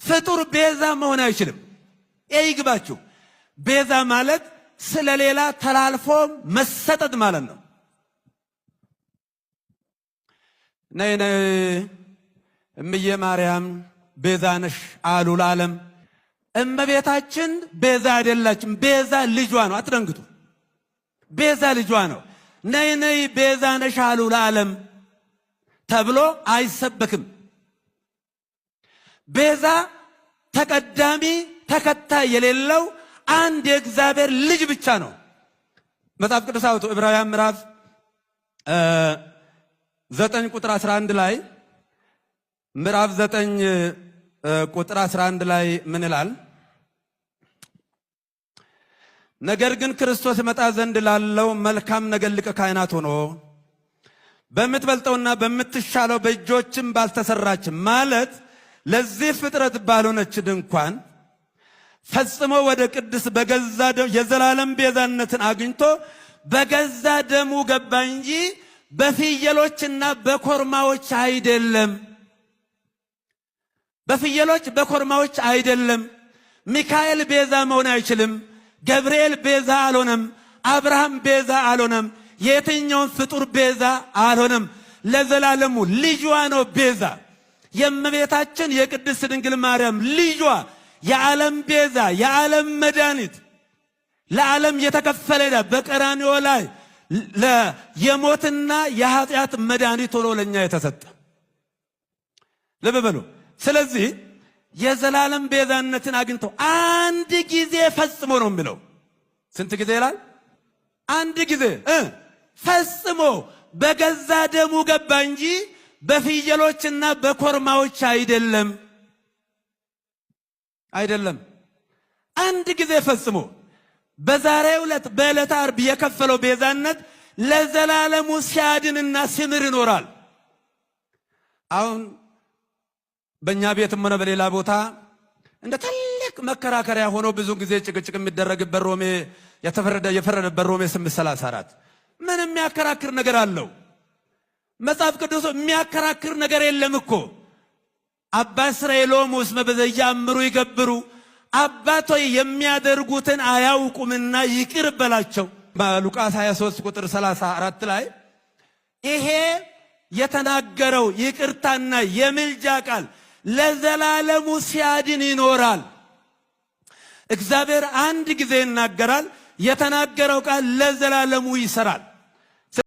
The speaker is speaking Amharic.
ፍጡር ቤዛ መሆን አይችልም። ይግባችሁ። ቤዛ ማለት ስለሌላ ተላልፎ መሰጠት ማለት ነው። ነይ ነይ እምዬ ማርያም ቤዛ ነሽ አሉ ለዓለም። እመቤታችን ቤዛ አይደላችም። ቤዛ ልጇ ነው። አትደንግጡ። ቤዛ ልጇ ነው። ነይ ነይ ቤዛ ነሽ አሉ ለዓለም ተብሎ አይሰበክም። ቤዛ ተቀዳሚ ተከታይ የሌለው አንድ የእግዚአብሔር ልጅ ብቻ ነው። መጽሐፍ ቅዱስ አውጡ። ዕብራውያን ምዕራፍ 9 ቁጥር 11 ላይ ምዕራፍ 9 ቁጥር 11 ላይ ምን ይላል? ነገር ግን ክርስቶስ ይመጣ ዘንድ ላለው መልካም ነገር ሊቀ ካህናት ሆኖ በምትበልጠውና በምትሻለው በእጆችም ባልተሰራች ማለት ለዚህ ፍጥረት ባልሆነች ድንኳን ፈጽሞ ወደ ቅድስ በገዛ ደሙ የዘላለም ቤዛነትን አግኝቶ በገዛ ደሙ ገባ እንጂ በፍየሎችና በኮርማዎች አይደለም። በፍየሎች በኮርማዎች አይደለም። ሚካኤል ቤዛ መሆን አይችልም። ገብርኤል ቤዛ አልሆነም። አብርሃም ቤዛ አልሆነም። የትኛውን ፍጡር ቤዛ አልሆነም። ለዘላለሙ ልጇ ነው ቤዛ። የእመቤታችን የቅድስት ድንግል ማርያም ልጇ የዓለም ቤዛ፣ የዓለም መድኃኒት፣ ለዓለም የተከፈለ ዕዳ በቀራንዮ ላይ የሞትና የኃጢአት መድኃኒት ሆኖ ለኛ የተሰጠ ልብ በሉ። ስለዚህ የዘላለም ቤዛነትን አግኝቶ አንድ ጊዜ ፈጽሞ ነው የሚለው። ስንት ጊዜ ይላል? አንድ ጊዜ ፈጽሞ በገዛ ደሙ ገባ እንጂ በፍየሎችና በኮርማዎች አይደለም። አይደለም። አንድ ጊዜ ፈጽሞ በዛሬው ዕለት በዕለተ ዓርብ የከፈለው ቤዛነት ለዘላለሙ ሲያድንና ሲምር ይኖራል። አሁን በእኛ ቤትም ሆነ በሌላ ቦታ እንደ ትልቅ መከራከሪያ ሆኖ ብዙ ጊዜ ጭቅጭቅ የሚደረግበት ሮሜ የፈረደበት ሮሜ 8:34 ምን የሚያከራክር ነገር አለው? መጽሐፍ ቅዱስ የሚያከራክር ነገር የለም እኮ። አባ እስራኤሎም ውስጥ መበዘያምሩ ይገብሩ አባቶይ የሚያደርጉትን አያውቁምና ይቅር በላቸው። በሉቃስ 23 ቁጥር 34 ላይ ይሄ የተናገረው ይቅርታና የምልጃ ቃል ለዘላለሙ ሲያድን ይኖራል። እግዚአብሔር አንድ ጊዜ ይናገራል። የተናገረው ቃል ለዘላለሙ ይሰራል።